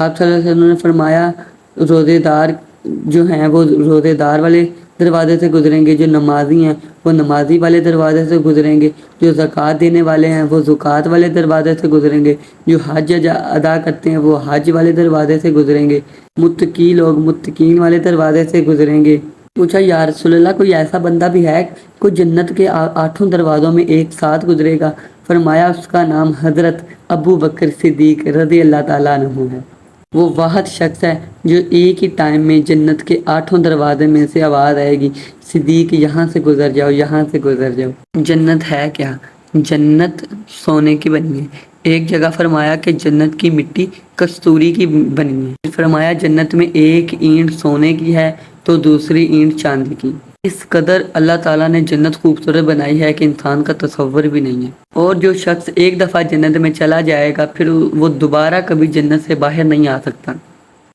آپ صلی اللہ علیہ وسلم نے فرمایا روزے دار جو ہیں وہ روزے دار والے دروازے سے گزریں گے، جو نمازی ہیں وہ نمازی والے دروازے سے گزریں گے، جو زکوٰۃ دینے والے ہیں وہ زکوٰۃ والے دروازے سے گزریں گے، جو حج ادا کرتے ہیں وہ حج والے دروازے سے گزریں گے، متقی لوگ متقین والے دروازے سے گزریں گے۔ پوچھا یا رسول اللہ کوئی ایسا بندہ بھی ہے کوئی جنت کے 8 دروازوں میں ایک ساتھ گزرے گا؟ فرمایا اس کا نام حضرت ابو بکر صدیق رضی اللہ تعالیٰ عنہ ہے۔ وہ واحد شخص ہے جو ایک ہی ٹائم میں جنت کے 8 دروازے میں سے آواز آئے گی، صدیق یہاں سے گزر جاؤ، یہاں سے گزر جاؤ۔ جنت ہے کیا؟ جنت سونے کی بنی ہے۔ ایک جگہ فرمایا کہ جنت کی مٹی کستوری کی بنی ہے، فرمایا جنت میں ایک اینٹ سونے کی ہے تو دوسری اینٹ چاندی کی۔ اس قدر اللہ تعالیٰ نے جنت خوبصورت بنائی ہے کہ انسان کا تصور بھی نہیں ہے۔ اور جو شخص ایک دفعہ جنت میں چلا جائے گا پھر وہ دوبارہ کبھی جنت سے باہر نہیں آ سکتا،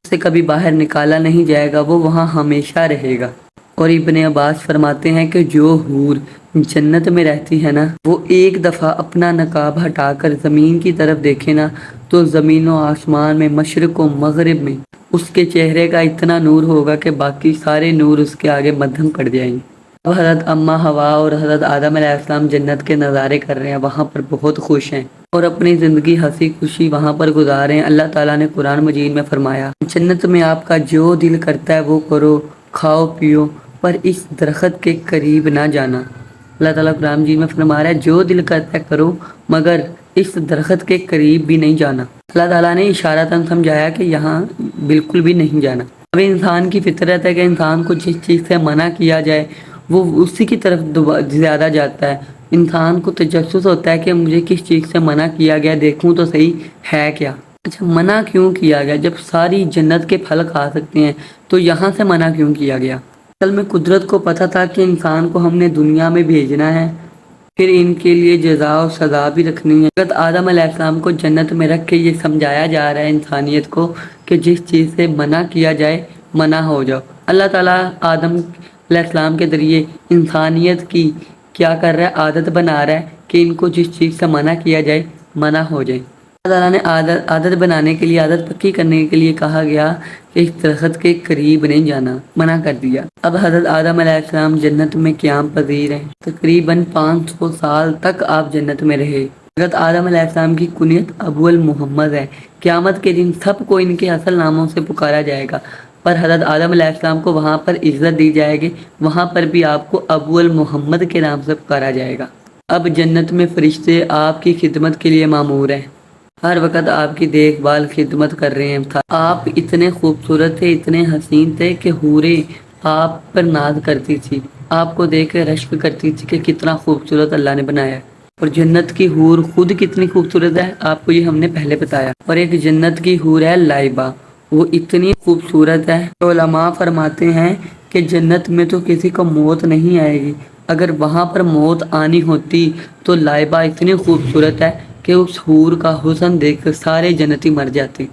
اسے کبھی باہر نکالا نہیں جائے گا، وہ وہاں ہمیشہ رہے گا۔ اور ابن عباس فرماتے ہیں کہ جو حور جنت میں رہتی ہے نا، وہ ایک دفعہ اپنا نقاب ہٹا کر زمین کی طرف دیکھے نا تو زمین و آسمان میں، مشرق و مغرب میں اس کے چہرے کا اتنا نور ہوگا کہ باقی سارے نور اس کے آگے مدھم پڑ جائیں گے۔ اب حضرت اماں حوا اور حضرت آدم علیہ السلام جنت کے نظارے کر رہے ہیں، وہاں پر بہت خوش ہیں اور اپنی زندگی ہنسی خوشی وہاں پر گزارے ہیں۔ اللہ تعالیٰ نے قرآن مجید میں فرمایا جنت میں آپ کا جو دل کرتا ہے وہ کرو، کھاؤ پیو، پر اس درخت کے قریب نہ جانا۔ اللہ تعالیٰ قرآن مجید میں فرما رہا ہے جو دل کرتا ہے کرو مگر اس درخت کے قریب بھی نہیں جانا۔ اللہ تعالیٰ نے اشارتاً سمجھایا کہ یہاں بالکل بھی نہیں جانا۔ اب انسان کی فطرت ہے کہ انسان کو جس چیز سے منع کیا جائے وہ اسی کی طرف زیادہ جاتا ہے۔ انسان کو تجسس ہوتا ہے کہ مجھے کس چیز سے منع کیا گیا، دیکھوں تو صحیح ہے کیا۔ اچھا منع کیوں کیا گیا؟ جب ساری جنت کے پھل کھا سکتے ہیں تو یہاں سے منع کیوں کیا گیا؟ اصل میں قدرت کو پتہ تھا کہ انسان کو ہم نے دنیا میں بھیجنا ہے، پھر ان کے لیے جزا و سزا بھی رکھنی ہے۔ حضرت آدم علیہ السلام کو جنت میں رکھ کے یہ سمجھایا جا رہا ہے انسانیت کو کہ جس چیز سے منع کیا جائے منع ہو جاؤ۔ اللہ تعالیٰ آدم علیہ السلام کے ذریعے انسانیت کی کیا کر رہا ہے؟ عادت بنا رہا ہے کہ ان کو جس چیز سے منع کیا جائے منع ہو جائے۔ اللہ تعالیٰ نے عادت بنانے کے لیے، عادت پکی کرنے کے لیے کہا گیا کہ اس درخت کے قریب نہیں جانا، منع کر دیا۔ اب حضرت آدم علیہ السلام جنت میں قیام پذیر ہیں، تقریباً 500 سال تک آپ جنت میں رہے۔ حضرت آدم علیہ السلام کی کنیت ابو المحمد ہے۔ قیامت کے دن سب کو ان کے اصل ناموں سے پکارا جائے گا، پر حضرت آدم علیہ السلام کو وہاں پر عزت دی جائے گی، وہاں پر بھی آپ کو ابو المحمد کے نام سے پکارا جائے گا۔ اب جنت میں فرشتے آپ کی خدمت کے لیے مامور ہیں، ہر وقت آپ کی دیکھ بھال خدمت کر رہے ہیں۔ آپ اتنے خوبصورت تھے، اتنے حسین تھے کہ حوریں آپ پر ناز کرتی تھی، آپ کو دیکھ کر رشک کرتی تھی کہ کتنا خوبصورت اللہ نے بنایا ہے۔ اور جنت کی حور خود کتنی خوبصورت ہے آپ کو یہ ہم نے پہلے بتایا۔ اور ایک جنت کی حور ہے لائبہ، وہ اتنی خوبصورت ہے، علماء فرماتے ہیں کہ جنت میں تو کسی کو موت نہیں آئے گی، اگر وہاں پر موت آنی ہوتی تو لائبہ اتنی خوبصورت ہے کہ اس حور کا حسن دیکھ کر سارے جنتی مر جاتے۔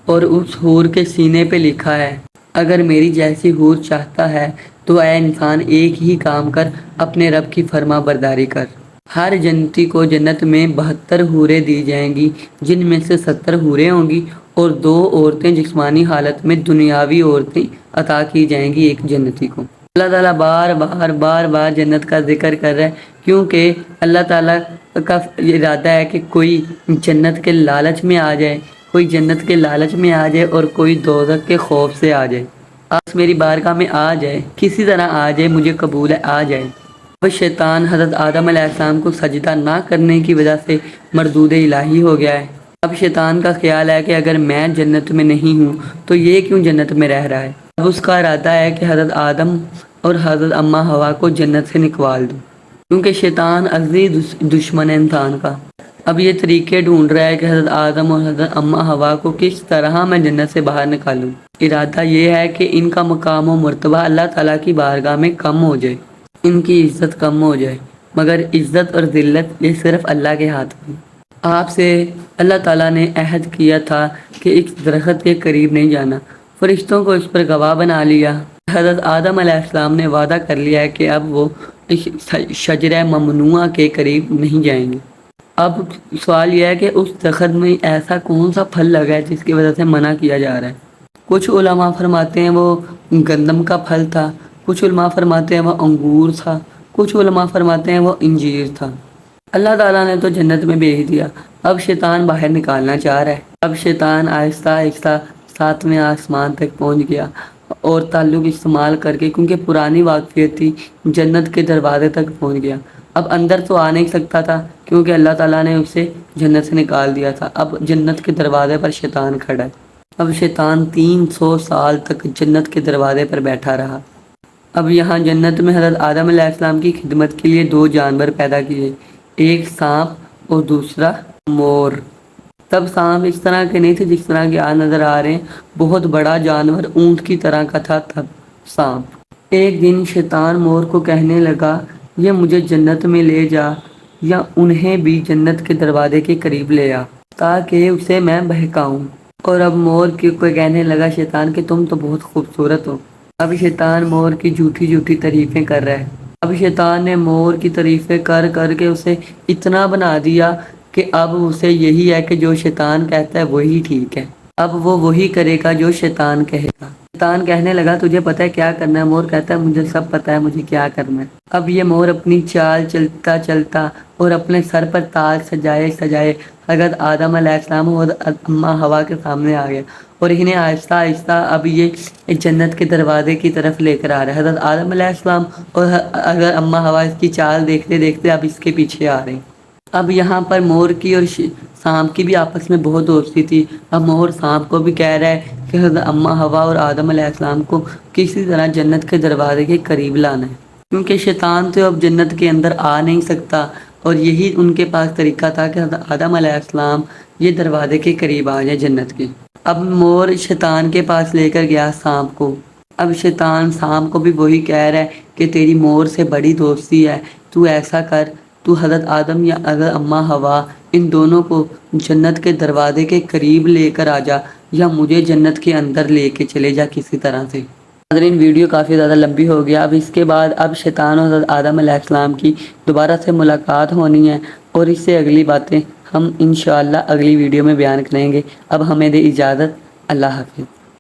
اور اس حور کے سینے پہ لکھا ہے اگر میری جیسی حور چاہتا ہے تو اے انسان ایک ہی کام کر، اپنے رب کی فرما برداری کر۔ ہر جنتی کو جنت میں 72 حوریں دی جائیں گی، جن میں سے 70 حوریں ہوں گی اور 2 عورتیں جسمانی حالت میں دنیاوی عورتیں عطا کی جائیں گی ایک جنتی کو۔ اللہ تعالیٰ بار بار جنت کا ذکر کر رہا ہے کیونکہ اللہ تعالیٰ کا ارادہ ہے کہ کوئی جنت کے لالچ میں آ جائے، کوئی جنت کے لالچ میں آ جائے اور کوئی دوزخ کے خوف سے آ جائے۔ آج میری بارگاہ میں آ جائے، کسی طرح آ جائے، مجھے قبول ہے، آ جائے۔ اب شیطان حضرت آدم علیہ السلام کو سجدہ نہ کرنے کی وجہ سے مردود الہی ہو گیا ہے۔ اب شیطان کا خیال ہے کہ اگر میں جنت میں نہیں ہوں تو یہ کیوں جنت میں رہ رہا ہے۔ اب اس کا ارادہ ہے کہ حضرت آدم اور حضرت اماں حوا کو جنت سے نکال دوں، کیونکہ شیطان عزیز دشمن ہے انسان کا۔ اب یہ طریقے ڈھونڈ رہا ہے کہ حضرت آدم اور حضرت اماں حوا کو کس طرح میں جنت سے باہر نکالوں۔ ارادہ یہ ہے کہ ان کا مقام و مرتبہ اللہ تعالیٰ کی بارگاہ میں کم ہو جائے، ان کی عزت کم ہو جائے، مگر عزت اور ذلت یہ صرف اللہ کے ہاتھ میں۔ آپ سے اللہ تعالیٰ نے عہد کیا تھا کہ اس درخت کے قریب نہیں جانا، فرشتوں کو اس پر گواہ بنا لیا۔ حضرت آدم علیہ السلام نے وعدہ کر لیا ہے کہ اب وہ اس شجرہ ممنوعہ کے قریب نہیں جائیں گے۔ اب سوال یہ ہے کہ اس درخت میں ایسا کون سا پھل لگا ہے جس کی وجہ سے منع کیا جا رہا ہے۔ کچھ علماء فرماتے ہیں وہ گندم کا پھل تھا، کچھ علماء فرماتے ہیں وہ انگور تھا، کچھ علماء فرماتے ہیں وہ انجیر تھا۔ اللہ تعالیٰ نے تو جنت میں بھیج دیا، اب شیطان باہر نکالنا چاہ رہا ہے۔ اب شیطان آہستہ آہستہ 7ویں آسمان تک پہنچ گیا اور تعلق استعمال کر کے، کیونکہ پرانی واقفیت تھی، جنت کے دروازے تک پہنچ گیا۔ اب اندر تو آ نہیں سکتا تھا کیونکہ اللہ تعالیٰ نے اسے جنت سے نکال دیا تھا۔ اب جنت کے دروازے پر شیطان کھڑا ہے۔ اب شیطان 300 سال تک جنت کے دروازے پر بیٹھا رہا۔ اب یہاں جنت میں حضرت آدم علیہ السلام کی خدمت کے لیے 2 جانور پیدا کیے، ایک سانپ اور دوسرا مور۔ تب سانپ اس طرح کے نہیں تھے جس طرح کے آج نظر آ رہے ہیں، بہت بڑا جانور اونٹ کی طرح کا تھا تب سانپ۔ ایک دن شیطان مور کو کہنے لگا، یہ مجھے جنت میں لے جا یا انہیں بھی جنت کے دروازے کے قریب لے آ تاکہ اسے میں بہکاؤں۔ اور اب مور کو کہنے لگا شیطان کہ تم تو بہت خوبصورت ہو۔ اب شیطان مور کی جھوٹی جھوٹی تعریفیں کر رہا ہے۔ اب شیطان نے مور کی تعریفیں کر کر کے اسے اتنا بنا دیا کہ اب اسے یہی ہے کہ جو شیطان کہتا ہے وہی ٹھیک ہے، اب وہ وہی کرے گا جو شیطان کہے گا۔ شیطان کہنے لگا تجھے پتہ ہے کیا کرنا ہے؟ مور کہتا ہے مجھے سب پتہ ہے مجھے کیا کرنا ہے۔ اب یہ مور اپنی چال چلتا چلتا اور اپنے سر پر تاج سجائے سجائے حضرت آدم علیہ السلام اور اماں حوا کے سامنے آ گیا اور انہیں آہستہ آہستہ اب یہ جنت کے دروازے کی طرف لے کر آ رہا ہے۔ حضرت آدم علیہ السلام اور اگر اماں حوا اس کی چال دیکھتے دیکھتے اب اس کے پیچھے آ رہے ہیں۔ اب یہاں پر مور کی اور سانپ کی بھی آپس میں بہت دوستی تھی۔ اب مور سانپ کو بھی کہہ رہا ہے کہ حضرت اماں حوا اور آدم علیہ السلام کو کسی طرح جنت کے دروازے کے قریب لانا ہے، کیونکہ شیطان تو اب جنت کے اندر آ نہیں سکتا اور یہی ان کے پاس طریقہ تھا کہ حضرت آدم علیہ السلام یہ دروازے کے قریب آ جائے جنت کے۔ اب مور شیطان کے پاس لے کر گیا سانپ کو۔ اب شیطان سانپ کو بھی وہی کہہ رہا ہے کہ تیری مور سے بڑی دوستی ہے، تو ایسا کر، تو حضرت آدم یا حضرت اماں حوا ان دونوں کو جنت کے دروازے کے قریب لے کر آ جا یا مجھے جنت کے اندر لے کے چلے جا کسی طرح سے۔ ناظرین ویڈیو کافی زیادہ لمبی ہو گیا۔ اب اس کے بعد اب شیطان اور حضرت آدم علیہ السلام کی دوبارہ سے ملاقات ہونی ہے اور اس سے اگلی باتیں ہم انشاءاللہ اگلی ویڈیو میں بیان کریں گے۔ اب ہمیں دے اجازت، اللہ حافظ۔